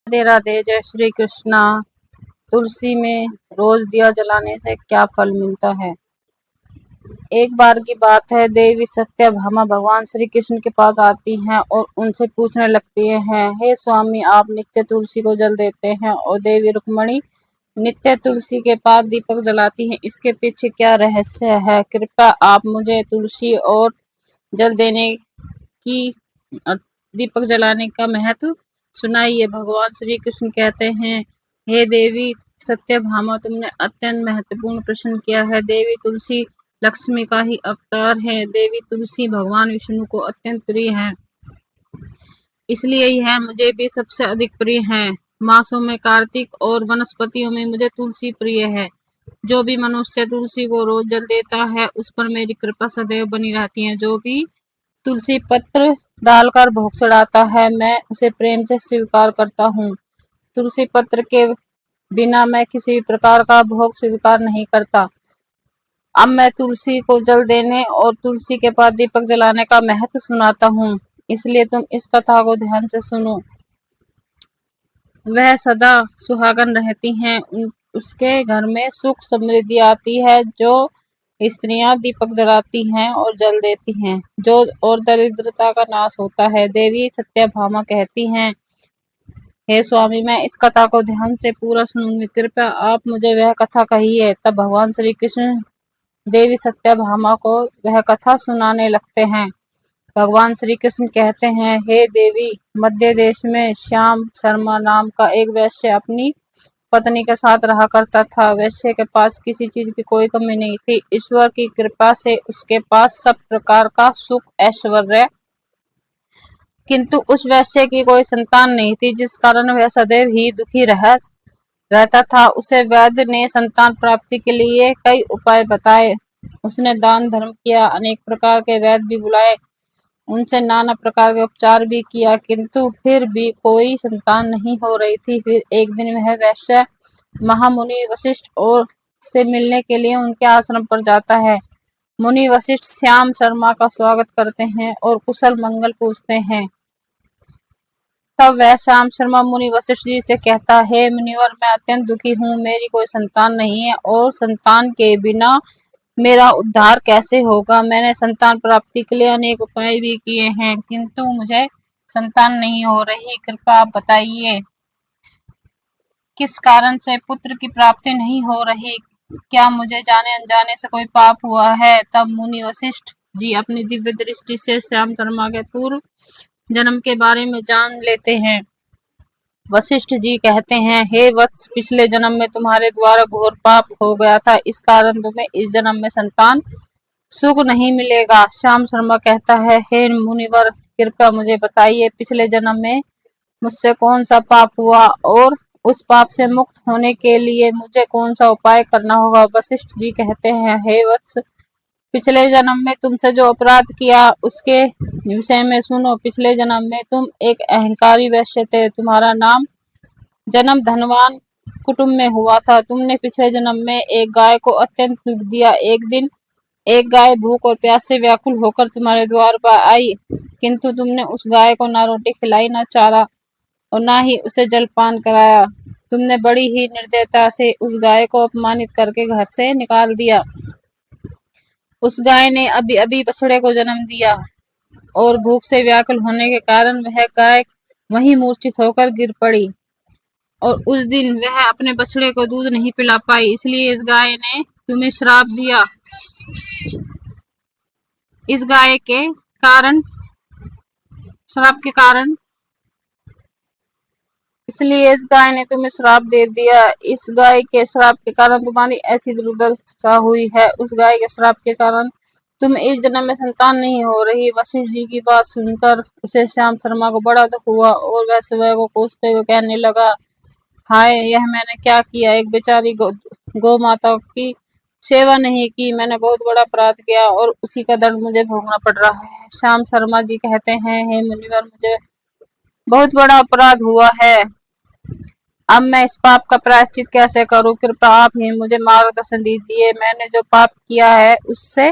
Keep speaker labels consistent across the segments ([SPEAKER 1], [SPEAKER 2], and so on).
[SPEAKER 1] राधे राधे। जय श्री कृष्णा। तुलसी में रोज दिया जलाने से क्या फल मिलता है। एक बार की बात है, देवी सत्यभामा भगवान श्री कृष्ण के पास आती हैं और उनसे पूछने लगती हैं, हे स्वामी, आप नित्य तुलसी को जल देते हैं और देवी रुक्मणी नित्य तुलसी के पास दीपक जलाती हैं, इसके पीछे क्या रहस्य है। कृपया आप मुझे तुलसी और जल देने की दीपक जलाने का महत्व सुनाइए। भगवान श्री कृष्ण कहते हैं, हे देवी सत्यभामा, तुमने अत्यंत महत्वपूर्ण प्रश्न किया है। देवी तुलसी लक्ष्मी का ही अवतार है। देवी तुलसी भगवान विष्णु को अत्यंत प्रिय है, इसलिए यह मुझे भी सबसे अधिक प्रिय है। मासों में कार्तिक और वनस्पतियों में मुझे तुलसी प्रिय है। जो भी मनुष्य तुलसी को रोज जल देता है, उस पर मेरी कृपा सदैव बनी रहती है। जो भी तुलसी पत्र डालकर भोग चढ़ाता है, मैं उसे प्रेम से स्वीकार करता हूँ। तुलसी पत्र के बिना मैं किसी भी प्रकार का भोग स्वीकार नहीं करता। अब मैं तुलसी को जल देने और तुलसी के पास दीपक जलाने का महत्व सुनाता हूँ, इसलिए तुम इस कथा को ध्यान से सुनो। वह सदा सुहागन रहती हैं, उसके घर में सुख समृद्धि आती है। जो स्त्रियां दीपक जलाती हैं और जल देती हैं, जो और दरिद्रता का नाश होता है। देवी सत्यभामा कहती हैं, हे स्वामी, मैं इस कथा को ध्यान से पूरा सुनूंगी, कृपया आप मुझे वह कथा कहिए। तब भगवान श्री कृष्ण देवी सत्यभामा को वह कथा सुनाने लगते हैं। भगवान श्री कृष्ण कहते हैं, हे देवी, मध्य देश में श्याम शर्मा नाम का एक वैश्य अपनी पत्नी के साथ रहा करता था। वैश्य के पास किसी चीज की कोई कमी नहीं थी। ईश्वर की कृपा से उसके पास सब प्रकार का सुख ऐश्वर्य, किंतु उस वैश्य की कोई संतान नहीं थी, जिस कारण वह सदैव ही दुखी रहता था। उसे वैद्य ने संतान प्राप्ति के लिए कई उपाय बताए। उसने दान धर्म किया, अनेक प्रकार के वैद्य भी बुलाए, उनसे नाना प्रकार के उपचार भी किया, किंतु फिर भी कोई संतान नहीं हो रही थी। फिर एक दिन वह वैश्य महामुनि वशिष्ठ और से मिलने के लिए उनके आश्रम पर जाता है। मुनि वशिष्ठ श्याम शर्मा का स्वागत करते हैं और कुशल मंगल पूछते हैं। तब वह श्याम शर्मा मुनि वशिष्ठ जी से कहता है, मुनिवर, मैं अत्यंत दुखी हूँ, मेरी कोई संतान नहीं है और संतान के बिना मेरा उद्धार कैसे होगा। मैंने संतान प्राप्ति के लिए अनेक उपाय भी किए हैं, किंतु मुझे संतान नहीं हो रही। कृपया आप बताइए, किस कारण से पुत्र की प्राप्ति नहीं हो रही। क्या मुझे जाने अनजाने से कोई पाप हुआ है। तब मुनि वशिष्ठ जी अपनी दिव्य दृष्टि से श्याम शर्मा के पूर्व जन्म के बारे में जान लेते हैं। वशिष्ठ जी कहते हैं, हे वत्स, पिछले जन्म में तुम्हारे द्वारा घोर पाप हो गया था, इस कारण तुम्हें इस जन्म में संतान सुख नहीं मिलेगा। श्याम शर्मा कहता है, हे मुनिवर, कृपया मुझे बताइए, पिछले जन्म में मुझसे कौन सा पाप हुआ और उस पाप से मुक्त होने के लिए मुझे कौन सा उपाय करना होगा। वशिष्ठ जी कहते हैं, हे वत्स, पिछले जन्म में तुमसे जो अपराध किया उसके विषय में सुनो। पिछले जन्म में तुम एक अहंकारी वैश्य थे। तुम्हारा नाम जन्म धनवान कुटुंब में हुआ था। तुमने पिछले जन्म में एक गाय को अत्यंत दुख दिया। एक दिन एक गाय भूख और प्यास से व्याकुल होकर तुम्हारे द्वार पर आई, किंतु तुमने उस गाय को ना रोटी खिलाई, ना चारा और ना ही उसे जलपान कराया। तुमने बड़ी ही निर्दयता से उस गाय को अपमानित करके घर से निकाल दिया। उस गाय ने अभी अभी बछड़े को जन्म दिया और भूख से व्याकुल होने के कारण वह गाय वहीं मूर्छित होकर गिर पड़ी और उस दिन वह अपने बछड़े को दूध नहीं पिला पाई, इसलिए इस गाय ने तुम्हें श्राप दिया। इस गाय के कारण श्राप के कारण इसलिए इस गाय ने तुम्हें श्राप दे दिया। इस गाय के श्राप के कारण तुम्हारी ऐसी दुर्दशा हुई है। उस गाय के श्राप के कारण तुम इस जन्म में संतान नहीं हो रही। वशिष्ठ जी की बात सुनकर उसे श्याम शर्मा को बड़ा दुख हुआ और वह सुबह को कोसते हुए कहने लगा, हाय, यह मैंने क्या किया। एक बेचारी गौ माता की सेवा नहीं की। मैंने बहुत बड़ा अपराध किया और उसी का दंड मुझे भोगना पड़ रहा है। श्याम शर्मा जी कहते हैं, हे मुनिवर, मुझे बहुत बड़ा अपराध हुआ है। अब मैं इस पाप का प्रायश्चित कैसे करूं। कृपया आप ही मुझे मार्गदर्शन दीजिए। मैंने जो पाप किया है उससे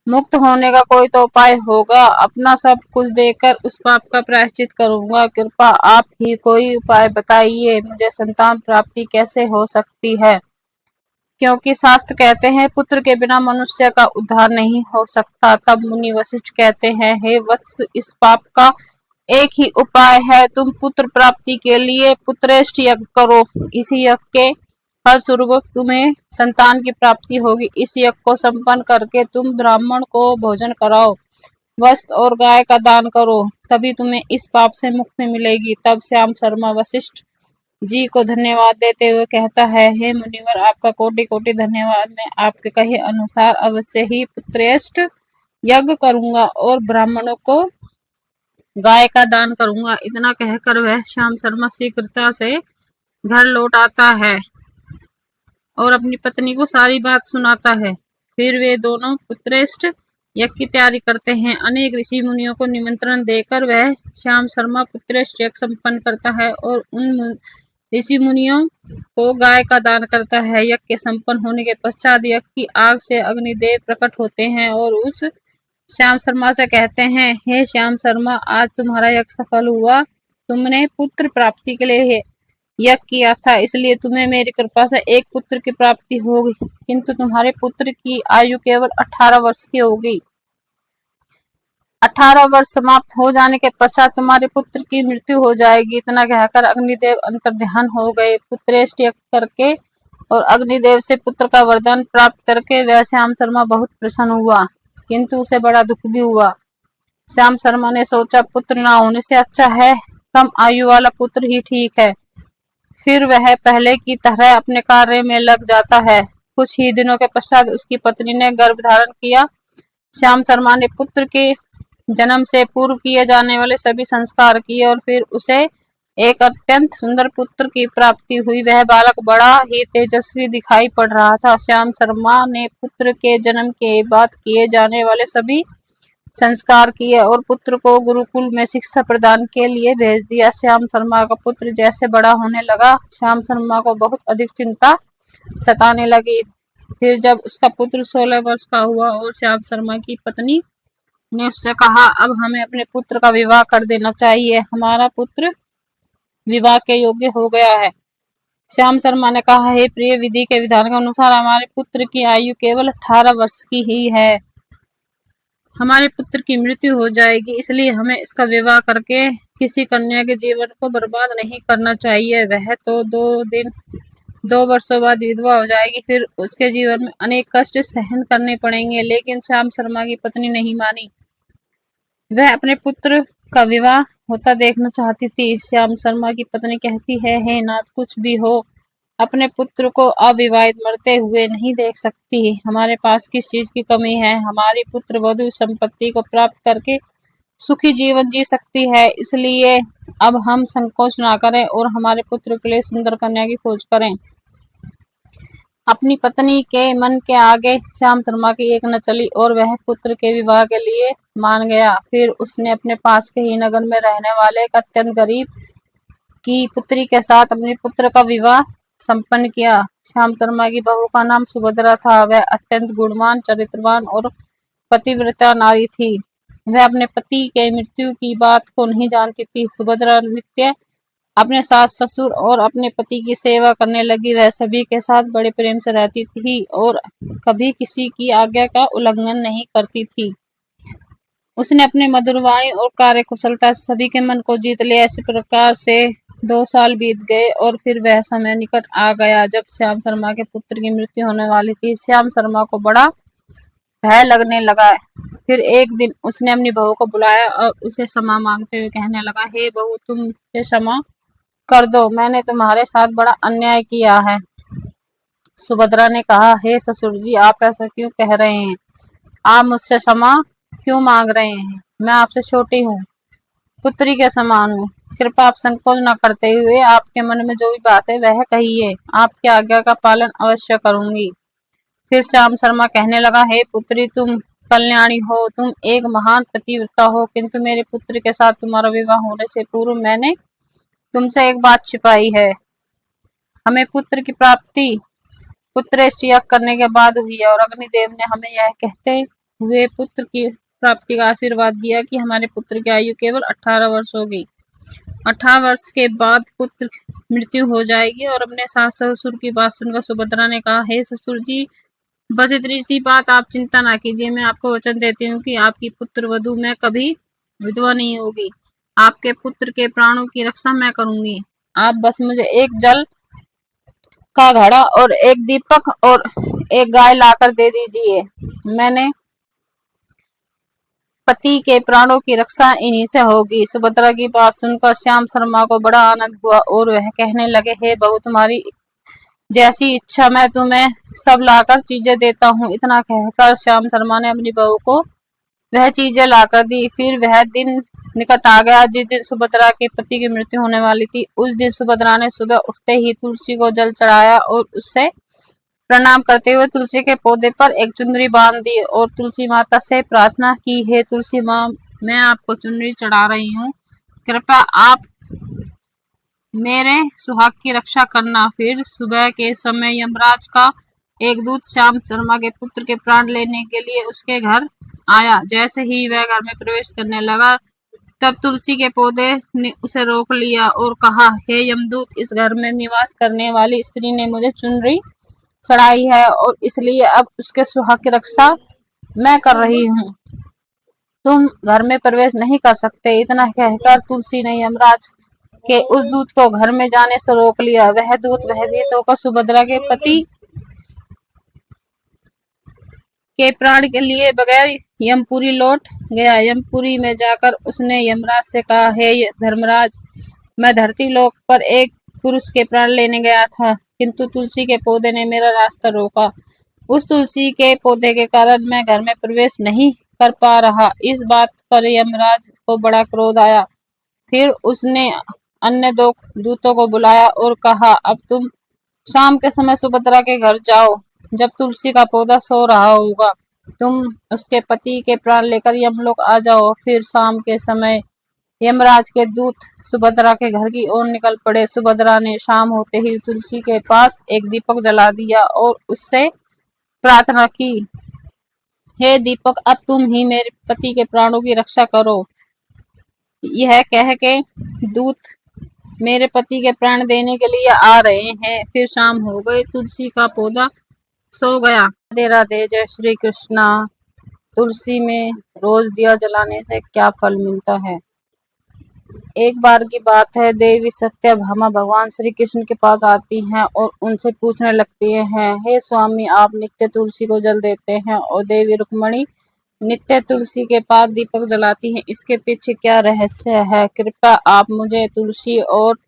[SPEAKER 1] मुक्त होने का कोई तो उपाय होगा। अपना सब कुछ देकर उस पाप का प्रायश्चित करूंगा। कृपा आप ही कोई उपाय बताइए, मुझे संतान प्राप्ति कैसे हो सकती है? क्योंकि शास्त्र कहते हैं पुत्र के बिना मनुष्य का उद्धार नहीं हो सकता। तब मुनि वशिष्ठ कहते हैं, हे वत्स, इस पाप का एक ही उपाय है। तुम पुत्र प्राप्ति के लिए पुत्रेष्ठ यज्ञ करो। इसी यज्ञ के फलस्वरूप तुम्हें संतान की प्राप्ति होगी। इस यज्ञ को संपन्न करके तुम ब्राह्मण को भोजन कराओ, वस्त्र और गाय का दान करो, तभी तुम्हें इस पाप से मुक्ति मिलेगी। तब श्याम शर्मा वशिष्ठ जी को धन्यवाद देते हुए कहता है, हे मुनिवर, आपका कोटि कोटि धन्यवाद। मैं आपके कहे अनुसार अवश्य ही पुत्रेष्ठ यज्ञ करूंगा और ब्राह्मणों को गाय का दान करूंगा। इतना कहकर वह श्याम शर्मा शीघ्रता से घर लौट आता है और अपनी पत्नी को सारी बात सुनाता है। फिर वे दोनों पुत्रेष्ठ यज्ञ की तैयारी करते हैं। अनेक ऋषि मुनियों को निमंत्रण देकर वह श्याम शर्मा पुत्रेष्ठ यज्ञ संपन्न करता है और उन ऋषि मुनियों को गाय का दान करता है। यज्ञ के संपन्न होने के पश्चात यज्ञ की आग से अग्निदेव प्रकट होते हैं और उस श्याम शर्मा से कहते हैं, हे श्याम शर्मा, आज तुम्हारा यज्ञ सफल हुआ। तुमने पुत्र प्राप्ति के लिए यज्ञ किया था, इसलिए तुम्हें मेरी कृपा से एक पुत्र की प्राप्ति होगी, किंतु तुम्हारे पुत्र की आयु केवल 18 वर्ष की होगी। 18 वर्ष समाप्त हो जाने के पश्चात तुम्हारे पुत्र की मृत्यु हो जाएगी। इतना कहकर अग्निदेव अंतर्ध्यान हो गए। पुत्रेष्ठ यज्ञ करके और अग्निदेव से पुत्र का वरदान प्राप्त करके वह श्याम शर्मा बहुत प्रसन्न हुआ, किंतु उसे बड़ा दुख भी हुआ। श्याम शर्मा ने सोचा, पुत्र ना होने से अच्छा है कम आयु वाला पुत्र ही ठीक है। फिर वह पहले की तरह अपने कार्य में लग जाता है। कुछ ही दिनों के पश्चात उसकी पत्नी ने गर्भ धारण किया। श्याम शर्मा ने पुत्र के जन्म से पूर्व किए जाने वाले सभी संस्कार किए और फिर उसे एक अत्यंत सुंदर पुत्र की प्राप्ति हुई। वह बालक बड़ा ही तेजस्वी दिखाई पड़ रहा था। श्याम शर्मा ने पुत्र के जन्म के बाद किए जाने वाले सभी संस्कार किए और पुत्र को गुरुकुल में शिक्षा प्रदान के लिए भेज दिया। श्याम शर्मा का पुत्र जैसे बड़ा होने लगा, श्याम शर्मा को बहुत अधिक चिंता सताने लगी। फिर जब उसका पुत्र 16 वर्ष का हुआ और श्याम शर्मा की पत्नी ने उससे कहा, अब हमें अपने पुत्र का विवाह कर देना चाहिए, हमारा पुत्र विवाह के योग्य हो गया है। श्याम शर्मा ने कहा, हे प्रिय, विधि के विधान के अनुसार हमारे पुत्र की आयु केवल 18 वर्ष की ही है। हमारे पुत्र की मृत्यु हो जाएगी, इसलिए हमें इसका विवाह करके किसी कन्या के जीवन को बर्बाद नहीं करना चाहिए। वह तो 2 वर्षों बाद विधवा हो जाएगी, फिर उसके जीवन में अनेक कष्ट सहन करने पड़ेंगे। लेकिन श्याम शर्मा की पत्नी नहीं मानी। वह अपने पुत्र का विवाह होता देखना चाहती थी। श्याम शर्मा की पत्नी कहती है, हे नाथ, कुछ भी हो, अपने पुत्र को अविवाहित मरते हुए नहीं देख सकती। हमारे पास किस चीज की कमी है? हमारी पुत्र वधु संपत्ति को प्राप्त करके सुखी जीवन जी सकती है, इसलिए अब हम संकोच ना करें और हमारे पुत्र के लिए सुंदर कन्या की खोज करें। अपनी पत्नी के मन के आगे श्याम शर्मा की एक न चली और वह पुत्र के विवाह के लिए मान गया। फिर उसने अपने पास के ही नगर में रहने वाले एक अत्यंत गरीब की पुत्री के साथ अपने पुत्र का विवाह संपन्न किया। श्याम शर्मा की बहू का नाम सुभद्रा था। वह अत्यंत गुणवान, चरित्रवान और पतिव्रता नारी थी। वह अपने पति के मृत्यु की बात को नहीं जानती थी। सुभद्रा नित्य अपने सास ससुर और अपने पति की सेवा करने लगी। वह सभी के साथ बड़े प्रेम से रहती थी और कभी किसी की आज्ञा का उल्लंघन नहीं करती थी। उसने अपने मधुर वाणी और कार्य कुशलता से सभी के मन को जीत लिया। इसी प्रकार से 2 साल बीत गए और फिर वह समय निकट आ गया जब श्याम शर्मा के पुत्र की मृत्यु होने वाली थी। श्याम शर्मा को बड़ा भय लगने लगा। फिर एक दिन उसने अपनी बहू को बुलाया और उसे क्षमा मांगते हुए कहने लगा, हे बहू, तुम मुझे क्षमा कर दो, मैंने तुम्हारे साथ बड़ा अन्याय किया है। सुभद्रा ने कहा, हे ससुर जी, आप ऐसा क्यों कह रहे हैं? आप मुझसे क्षमा क्यों मांग रहे हैं? मैं आपसे छोटी हूँ, पुत्री के समान हूँ। कृपया आप संकोच न करते हुए आपके मन में जो भी बात है वह कहिए। आपकी आज्ञा का पालन अवश्य करूंगी। फिर श्याम शर्मा कहने लगा, हे पुत्री, तुम कल्याणी हो, तुम एक महान पतिव्रता हो, किंतु मेरे पुत्र के साथ तुम्हारा विवाह होने से पूर्व मैंने तुमसे एक बात छिपाई है। हमें पुत्र की प्राप्ति पुत्रेष्ठ यज्ञ करने के बाद हुई है और अग्निदेव ने हमें यह कहते हुए पुत्र की प्राप्ति का आशीर्वाद दिया कि हमारे पुत्र की आयु केवल 18 वर्ष होगी। 18 वर्ष के बाद पुत्र मृत्यु हो जाएगी। और अपने सास ससुर की बात सुनकर सुभद्रा ने कहा, हे ससुर जी, बस इतनी सी बात आप चिंता ना कीजिए। मैं आपको वचन देती हूँ कि आपकी पुत्र वधु में कभी विधवा नहीं होगी। आपके पुत्र के प्राणों की रक्षा मैं करूंगी। आप बस मुझे एक जल का घड़ा और एक दीपक और एक गाय लाकर दे दीजिए। मैंने पति के प्राणों की रक्षा इन्हीं से होगी। सुभद्रा की बात सुनकर श्याम शर्मा को बड़ा आनंद हुआ और वह कहने लगे, हे बहू, तुम्हारी जैसी इच्छा, मैं तुम्हें सब लाकर चीजें देता हूँ। इतना कहकर श्याम शर्मा ने अपनी बहू को वह चीजें लाकर दी। फिर वह दिन निकट आ गया जिस दिन सुभद्रा के पति की मृत्यु होने वाली थी। उस दिन सुभद्रा ने सुबह उठते ही तुलसी को जल चढ़ाया और उससे प्रणाम करते हुए तुलसी के पौधे पर एक चुनरी बांध दी और तुलसी माता से प्रार्थना की, हे तुलसी माँ, मैं आपको चुनरी चढ़ा रही हूँ, कृपया आप मेरे सुहाग की रक्षा करना। फिर सुबह के समय यमराज का एक दूत श्याम शर्मा के पुत्र के प्राण लेने के लिए उसके घर आया। जैसे ही वह घर में प्रवेश करने लगा, तब तुलसी के पौधे ने उसे रोक लिया और कहा, हे यमदूत, इस घर में निवास करने वाली स्त्री ने मुझे चुनरी चढ़ाई है और इसलिए अब उसके सुहाग की रक्षा मैं कर रही हूँ। तुम घर में प्रवेश नहीं कर सकते। इतना कहकर तुलसी ने यमराज के उस दूत को घर में जाने से रोक लिया। वह दूत भयभीत होकर सुभद्रा के पति के प्राण के लिए बगैर यमपुरी लौट गया। यमपुरी में जाकर उसने यमराज से कहा, हे धर्मराज, मैं धरती लोक पर एक पुरुष के प्राण लेने गया था, किंतु तुलसी के पौधे ने मेरा रास्ता रोका। उस तुलसी के पौधे के कारण मैं घर में प्रवेश नहीं कर पा रहा। इस बात पर यमराज को बड़ा क्रोध आया। फिर उसने अन्य दो दूतों को बुलाया और कहा, अब तुम शाम के समय सुभद्रा के घर जाओ। जब तुलसी का पौधा सो रहा होगा, तुम उसके पति के प्राण लेकर यमलोक आ जाओ। फिर शाम के समय यमराज के दूत सुभद्रा के घर की ओर निकल पड़े। सुभद्रा ने शाम होते ही तुलसी के पास एक दीपक जला दिया और उससे प्रार्थना की, हे दीपक, अब तुम ही मेरे पति के प्राणों की रक्षा करो। यह कह के दूत मेरे पति के प्राण देने के लिए आ रहे हैं। फिर शाम हो गई, तुलसी का पौधा सो गया। राधे राधे, जय श्री कृष्णा। तुलसी में रोज दिया जलाने से क्या फल मिलता है? एक बार की बात है, देवी सत्यभामा भगवान श्री कृष्ण के पास आती हैं और उनसे पूछने लगती हैं, हे स्वामी, आप नित्य तुलसी को जल देते हैं और देवी रुक्मणी नित्य तुलसी के पास दीपक जलाती हैं, इसके पीछे क्या रहस्य है? कृपया आप मुझे तुलसी और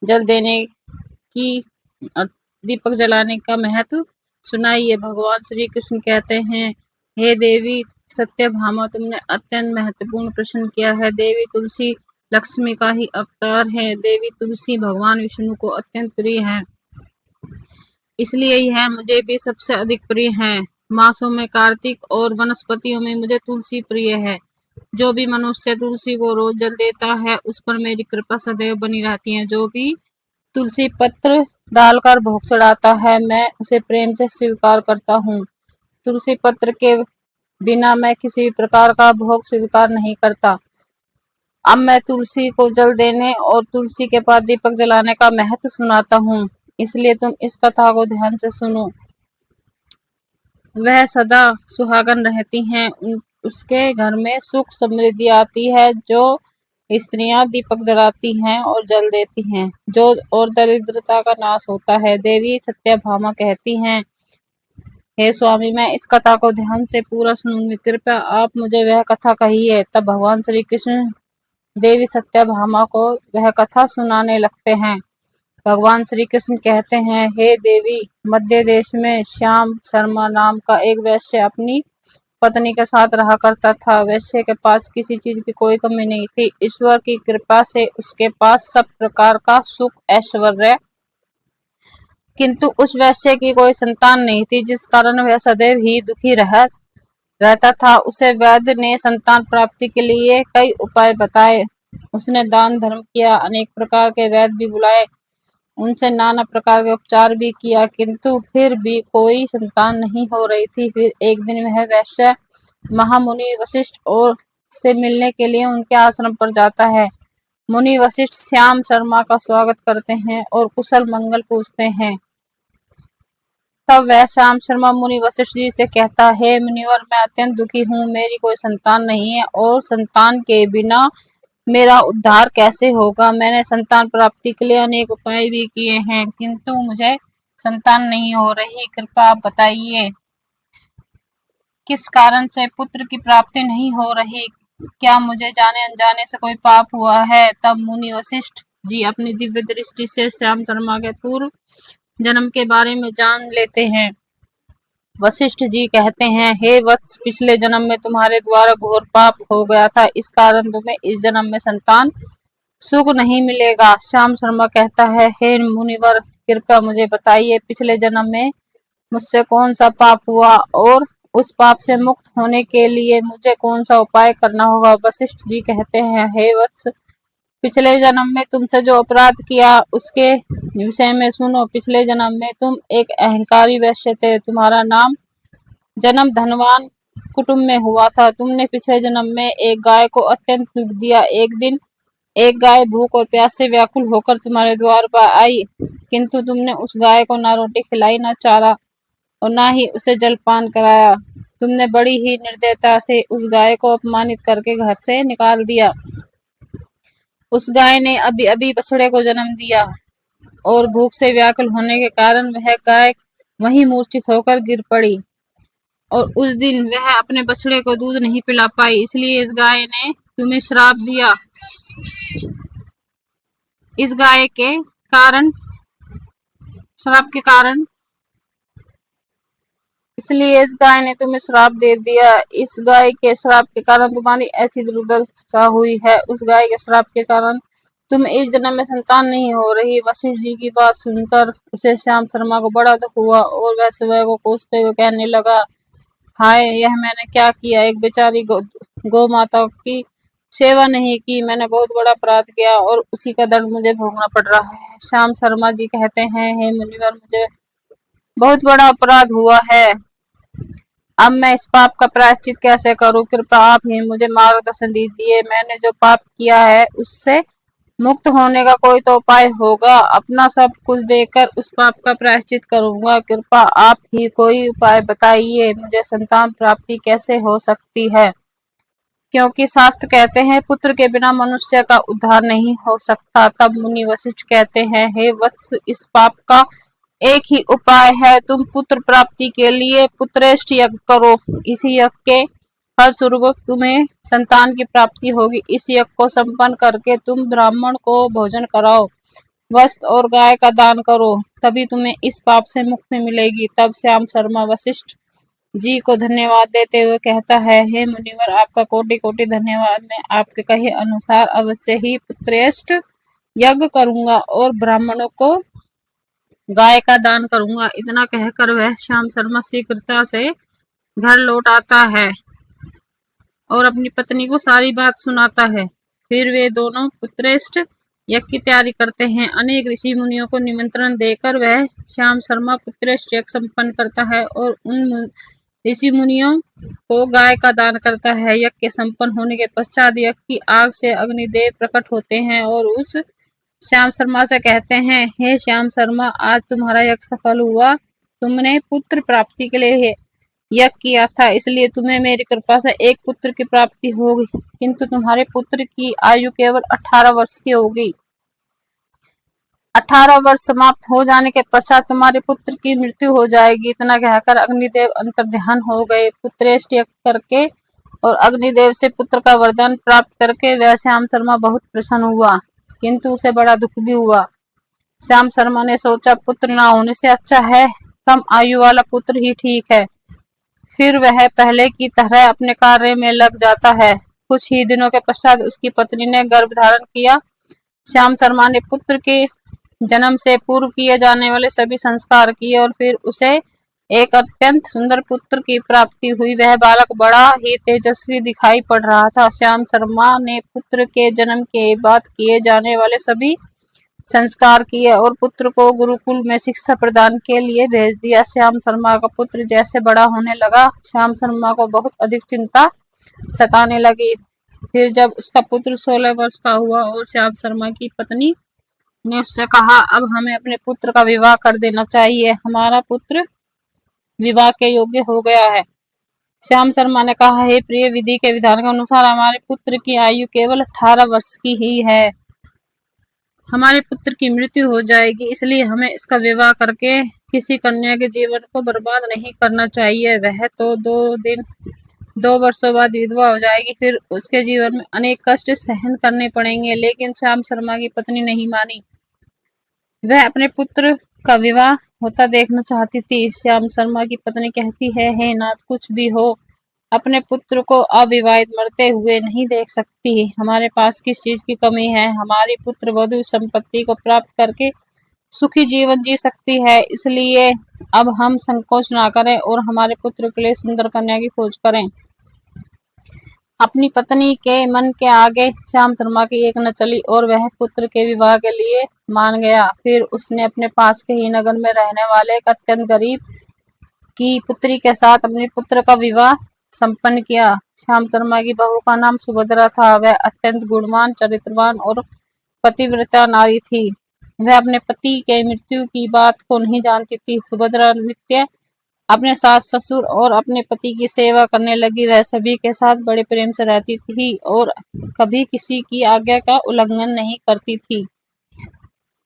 [SPEAKER 1] जल देने की दीपक जलाने का महत्व सुनाइए। भगवान श्री कृष्ण कहते हैं, हे देवी सत्यभामा, तुमने अत्यंत महत्वपूर्ण प्रश्न किया है। देवी तुलसी लक्ष्मी का ही अवतार है। देवी तुलसी भगवान विष्णु को अत्यंत प्रिय है, इसलिए यह मुझे भी सबसे अधिक प्रिय है। मासों में कार्तिक और वनस्पतियों में मुझे तुलसी प्रिय है। जो भी मनुष्य तुलसी को रोज जल देता है, उस पर मेरी कृपा सदैव बनी रहती है। जो भी तुलसी पत्र डालकर भोग चढ़ाता है, मैं उसे प्रेम से स्वीकार करता हूँ। तुलसी पत्र के बिना मैं किसी भी प्रकार का भोग स्वीकार नहीं करता। अब मैं तुलसी को जल देने और तुलसी के पास दीपक जलाने का महत्व सुनाता हूँ, इसलिए तुम इस कथा को ध्यान से सुनो। वह सदा सुहागन रहती हैं, उसके घर में सुख समृद्धि आती है। जो स्त्रियां दीपक जलाती हैं और जल देती हैं, जो और दरिद्रता का नाश होता है। देवी सत्यभामा कहती हैं, हे स्वामी, मैं इस कथा को ध्यान से पूरा सुनूंगी, कृपया आप मुझे वह कथा कहिए। तब भगवान श्री कृष्ण देवी सत्यभामा को वह कथा सुनाने लगते हैं। भगवान श्री कृष्ण कहते हैं, हे देवी, मध्य देश में श्याम शर्मा नाम का एक वैश्य अपनी पत्नी के साथ रहा करता था। वैश्य के पास किसी चीज की कोई कमी नहीं थी। ईश्वर की कृपा से उसके पास सब प्रकार का सुख ऐश्वर्य, किंतु उस वैश्य की कोई संतान नहीं थी, जिस कारण वह सदैव ही दुखी रहता था। उसे वैद्य ने संतान प्राप्ति के लिए कई उपाय बताए। उसने दान धर्म किया, अनेक प्रकार के वैद्य भी बुलाए, उनसे नाना प्रकार के उपचार भी किया, किंतु फिर भी कोई संतान नहीं हो रही थी। फिर एक दिन वह वैश्य महामुनि वशिष्ठ और से मिलने के लिए उनके आश्रम पर जाता है। मुनि वशिष्ठ श्याम शर्मा का स्वागत करते हैं और कुशल मंगल पूछते हैं। तब वह श्याम शर्मा मुनि वशिष्ठ जी से कहता है, मुनिवर, मैं अत्यंत दुखी हूँ। मेरी कोई संतान नहीं है और संतान के बिना मेरा उद्धार कैसे होगा। मैंने संतान प्राप्ति के लिए अनेक उपाय भी किए हैं, किंतु मुझे संतान नहीं हो रही। कृपया आप बताइए किस कारण से पुत्र की प्राप्ति नहीं हो रही। क्या मुझे जाने अनजाने से कोई पाप हुआ है। तब मुनि वशिष्ठ जी अपनी दिव्य दृष्टि से श्याम शर्मा के पूर्व जन्म के बारे में जान लेते हैं। वशिष्ठ जी कहते हैं, हे वत्स, पिछले जन्म में तुम्हारे द्वारा घोर पाप हो गया था, इस कारण तुम्हें इस जन्म में संतान सुख नहीं मिलेगा। श्याम शर्मा कहता है, हे मुनिवर, कृपया मुझे बताइए पिछले जन्म में मुझसे कौन सा पाप हुआ और उस पाप से मुक्त होने के लिए मुझे कौन सा उपाय करना होगा। वशिष्ठ जी कहते हैं, हे वत्स, पिछले जन्म में तुमसे जो अपराध किया उसके विषय में सुनो। पिछले जन्म में तुम एक अहंकारी वैश्य थे। तुम्हारा नाम जन्म धनवान कुटुंब में हुआ था। तुमने पिछले जन्म में एक गाय को अत्यंत दुख दिया। एक दिन एक गाय भूख और प्यास से व्याकुल होकर तुम्हारे द्वार पर आई, किंतु तुमने उस गाय को ना रोटी खिलाई, ना चारा और ना ही उसे जलपान कराया। तुमने बड़ी ही निर्दयता से उस गाय को अपमानित करके घर से निकाल दिया। उस गाय ने अभी अभी बछड़े को जन्म दिया और भूख से व्याकुल होने के कारण वह गाय वहीं मूर्छित होकर गिर पड़ी और उस दिन वह अपने बछड़े को दूध नहीं पिला पाई। इसलिए इस गाय ने तुम्हें श्राप दिया। इस गाय के कारण श्राप के कारण इसलिए इस गाय ने तुम्हें श्राप दे दिया। इस गाय के श्राप के कारण तुम्हारी ऐसी दुर्दशा हुई है। उस गाय के श्राप के कारण तुम इस जन्म में संतान नहीं हो रही। वशिष्ठ जी की बात सुनकर उसे श्याम शर्मा को बड़ा दुख हुआ और वह सुबह को कोसते हुए कहने लगा, हाय, यह मैंने क्या किया। एक बेचारी गौ माता की सेवा नहीं की। मैंने बहुत बड़ा अपराध किया और उसी का दंड मुझे भोगना पड़ रहा है। श्याम शर्मा जी कहते हैं, हे मुनिवर, मुझे बहुत बड़ा अपराध हुआ है। अब मैं इस पाप का प्रायश्चित कैसे करूं। कृपया आप ही मुझे मार्गदर्शन दीजिए। मैंने जो पाप किया है उससे मुक्त होने का कोई तो उपाय होगा। अपना सब कुछ देकर उस पाप का प्रायश्चित करूंगा। कृपया आप ही कोई उपाय बताइए। मुझे संतान प्राप्ति कैसे हो सकती है, क्योंकि शास्त्र कहते हैं पुत्र के बिना मनुष्य का उद्धार नहीं हो सकता। तब मुनि वशिष्ठ कहते हैं, हे वत्स, इस पाप का एक ही उपाय है। तुम पुत्र प्राप्ति के लिए पुत्रेष्ठ यज्ञ करो। इसी यज्ञ के फलस्वरूप तुम्हें संतान की प्राप्ति होगी। इस यज्ञ को संपन्न करके तुम ब्राह्मण को भोजन कराओ, वस्त्र और गाय का दान करो, तभी तुम्हें इस पाप से मुक्ति मिलेगी। तब श्याम शर्मा वशिष्ठ जी को धन्यवाद देते हुए कहता है, हे मुनिवर, आपका कोटि कोटि धन्यवाद। मैं आपके कहे अनुसार अवश्य ही पुत्रेष्ठ यज्ञ करूंगा और ब्राह्मणों को गाय का दान करूंगा। इतना कहकर वह श्याम शर्मा शीघ्रता से घर लौट आता है और अपनी पत्नी को सारी बात सुनाता है। फिर वे दोनों पुत्रेष्ठ यज्ञ की तैयारी करते हैं। अनेक ऋषि मुनियों को निमंत्रण देकर वह श्याम शर्मा पुत्रेष्ठ यज्ञ संपन्न करता है और उन ऋषि मुनियों को गाय का दान करता है। यज्ञ के संपन्न होने के पश्चात यज्ञ की आग से अग्निदेव प्रकट होते हैं और उस श्याम शर्मा से कहते हैं, हे श्याम शर्मा, आज तुम्हारा यज्ञ सफल हुआ। तुमने पुत्र प्राप्ति के लिए यज्ञ किया था, इसलिए तुम्हें मेरी कृपा से एक पुत्र की प्राप्ति होगी, किंतु तुम्हारे पुत्र की आयु केवल 18 वर्ष की होगी। 18 वर्ष समाप्त हो जाने के पश्चात तुम्हारे पुत्र की मृत्यु हो जाएगी। इतना कहकर अग्निदेव अंतर्ध्यान हो गए। पुत्रेष्ठ यज्ञ करके और अग्निदेव से पुत्र का वरदान प्राप्त करके वह श्याम शर्मा बहुत प्रसन्न हुआ, किंतु उसे बड़ा दुख भी हुआ। श्याम शर्मा ने सोचा, पुत्र ना होने से अच्छा है कम आयु वाला पुत्र ही ठीक है। फिर वह पहले की तरह अपने कार्य में लग जाता है। कुछ ही दिनों के पश्चात उसकी पत्नी ने गर्भ धारण किया। श्याम शर्मा ने पुत्र के जन्म से पूर्व किए जाने वाले सभी संस्कार किए और फिर उसे एक अत्यंत सुंदर पुत्र की प्राप्ति हुई। वह बालक बड़ा ही तेजस्वी दिखाई पड़ रहा था। श्याम शर्मा ने पुत्र के जन्म के बाद किए जाने वाले सभी संस्कार किए और पुत्र को गुरुकुल में शिक्षा प्रदान के लिए भेज दिया। श्याम शर्मा का पुत्र जैसे बड़ा होने लगा, श्याम शर्मा को बहुत अधिक चिंता सताने लगी। फिर जब उसका पुत्र 16 वर्ष का हुआ और श्याम शर्मा की पत्नी ने उससे कहा, अब हमें अपने पुत्र का विवाह कर देना चाहिए, हमारा पुत्र विवाह के योग्य हो गया है। श्याम शर्मा ने कहा, हे प्रिय, विधि के विधान के अनुसार हमारे पुत्र की आयु केवल 18 वर्ष की ही है, हमारे पुत्र की मृत्यु हो जाएगी, इसलिए हमें इसका विवाह करके किसी कन्या के जीवन को बर्बाद नहीं करना चाहिए। वह तो 2 वर्षों बाद विधवा हो जाएगी, फिर उसके जीवन में अनेक कष्ट सहन करने पड़ेंगे। लेकिन श्याम शर्मा की पत्नी नहीं मानी, वह अपने पुत्र का विवाह होता देखना चाहती थी। श्याम शर्मा की पत्नी कहती है, हे नाथ, कुछ भी हो, अपने पुत्र को अविवाहित मरते हुए नहीं देख सकती। हमारे पास किस चीज की कमी है? हमारी पुत्र वधु संपत्ति को प्राप्त करके सुखी जीवन जी सकती है, इसलिए अब हम संकोच ना करें और हमारे पुत्र के लिए सुंदर कन्या की खोज करें। अपनी पत्नी के मन के आगे श्याम शर्मा की एक न चली और वह पुत्र के विवाह के लिए मान गया। फिर उसने अपने पास के ही नगर में रहने वाले एक अत्यंत गरीब की पुत्री के साथ अपने पुत्र का विवाह संपन्न किया। श्याम शर्मा की बहू का नाम सुभद्रा था। वह अत्यंत गुणवान, चरित्रवान और पतिव्रता नारी थी। वह अपने पति के मृत्यु की बात को नहीं जानती थी। सुभद्रा नित्य अपने सास ससुर और अपने पति की सेवा करने लगी। वह सभी के साथ बड़े प्रेम से रहती थी और कभी किसी की आज्ञा का उल्लंघन नहीं करती थी।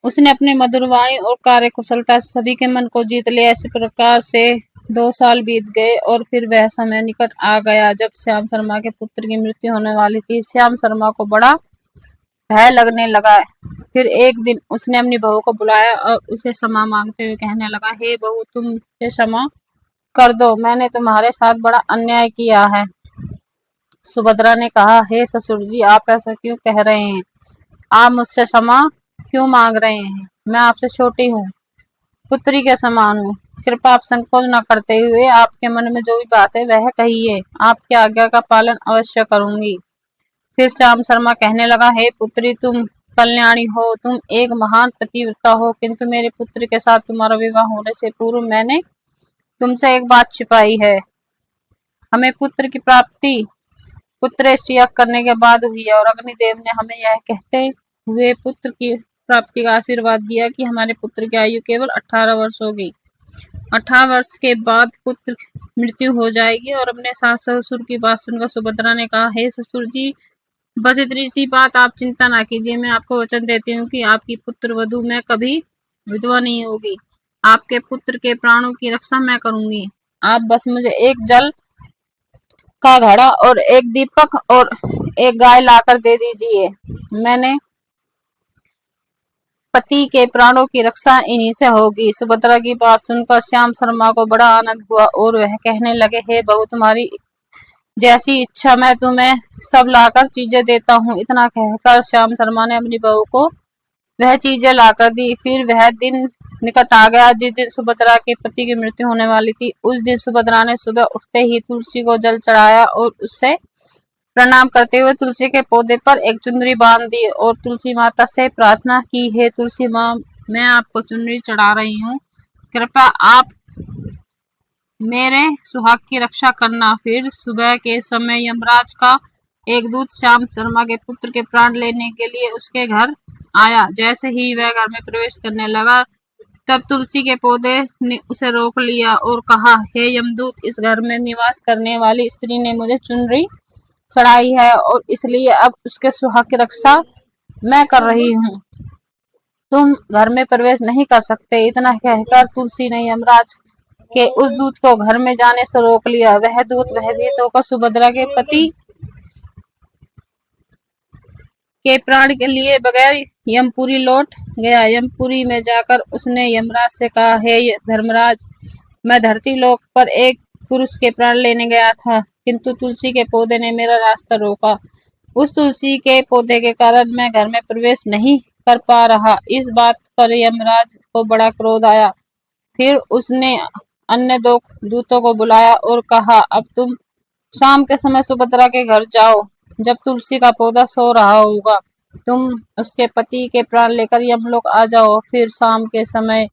[SPEAKER 1] उसने अपने मधुर वाणी और कार्यकुशलता से सभी के मन को जीत लिया। इस प्रकार से 2 साल बीत गए और फिर वह समय निकट आ गया जब श्याम शर्मा के पुत्र की मृत्यु होने वाली थी। श्याम शर्मा को बड़ा भय लगने लगा। फिर एक दिन उसने अपनी बहू को बुलाया और उसे क्षमा मांगते हुए कहने लगा, हे बहू, तुम मुझे क्षमा कर दो, मैंने तुम्हारे साथ बड़ा अन्याय किया है। सुभद्रा ने कहा, हे ससुर जी, आप ऐसा क्यों कह रहे हैं? आप मुझसे क्षमा क्यों मांग रहे हैं? मैं आपसे छोटी हूँ, पुत्री के समान हूँ। कृपया आप संकोच न करते हुए आपके मन में जो भी बात है वह कहिए, आपकी आज्ञा का पालन अवश्य करूंगी। फिर श्याम शर्मा कहने लगा, हे पुत्री, तुम कल्याणी हो, तुम एक महान पतिव्रता हो, किंतु मेरे पुत्र के साथ तुम्हारा विवाह होने से पूर्व मैंने तुमसे एक बात छिपाई है। हमें पुत्र की प्राप्ति पुत्रेष्टि याग करने के बाद हुई है और अग्निदेव ने हमें यह कहते हुए पुत्र की प्राप्ति का आशीर्वाद दिया कि हमारे पुत्र की आयु केवल 18 वर्ष होगी। 18 वर्ष के बाद पुत्र मृत्यु हो जाएगी। और अपने सास ससुर की बात सुनकर सुभद्रा ने कहा, हे ससुर जी, बस इतनी सी बात आप चिंता ना कीजिए। मैं आपको वचन देती हूँ कि आपकी पुत्र वधु में कभी विधवा नहीं होगी। आपके पुत्र के प्राणों की रक्षा मैं करूंगी। आप बस मुझे एक जल का घड़ा और एक दीपक और एक गाय लाकर दे दीजिए। मैंने पति के प्राणों की रक्षा इन्हीं से होगी। सुभद्रा की बात सुनकर श्याम शर्मा को बड़ा आनंद हुआ और वह कहने लगे, हे बहू, तुम्हारी जैसी इच्छा, मैं तुम्हें सब लाकर चीजें देता हूँ। इतना कहकर श्याम शर्मा ने अपनी बहू को वह चीजें लाकर दी। फिर वह दिन निकट आ गया जिस दिन सुभद्रा के पति की मृत्यु होने वाली थी। उस दिन सुभद्रा ने सुबह उठते ही तुलसी को जल चढ़ाया और उससे प्रणाम करते हुए तुलसी के पौधे पर एक चुनरी बांध दी और तुलसी माता से प्रार्थना की, हे तुलसी माँ, मैं आपको चुनरी चढ़ा रही हूँ, कृपया आप मेरे सुहाग की रक्षा करना। फिर सुबह के समय यमराज का एक दूत श्याम शर्मा के पुत्र के प्राण लेने के लिए उसके घर आया। जैसे ही वह घर में प्रवेश करने लगा तब तुलसी के पौधे ने उसे रोक लिया और कहा, हे यमदूत, इस घर में निवास करने वाली स्त्री ने मुझे चुनरी चढ़ाई है और इसलिए अब उसके सुहाग की रक्षा मैं कर रही हूँ। तुम घर में प्रवेश नहीं कर सकते। इतना कहकर तुलसी ने यमराज के उस दूत को घर में जाने से रोक लिया। वह दूत भयभीत होकर सुभद्रा के पति के प्राण के लिए बगैर यमपुरी लौट गया। यमपुरी में जाकर उसने यमराज से कहा, हे धर्मराज, मैं धरती लोक पर एक पुरुष के प्राण लेने गया था, किंतु तुलसी के पौधे ने मेरा रास्ता रोका। उस तुलसी के पौधे के कारण मैं घर में प्रवेश नहीं कर पा रहा। इस बात पर यमराज को बड़ा क्रोध आया। फिर उसने अन्य 2 दूतों को बुलाया और कहा, अब तुम शाम के समय सुभद्रा के घर जाओ, जब तुलसी का पौधा सो रहा होगा। तुम उसके पति के प्राण लेकर यमलोक आ जाओ। फिर शाम के समय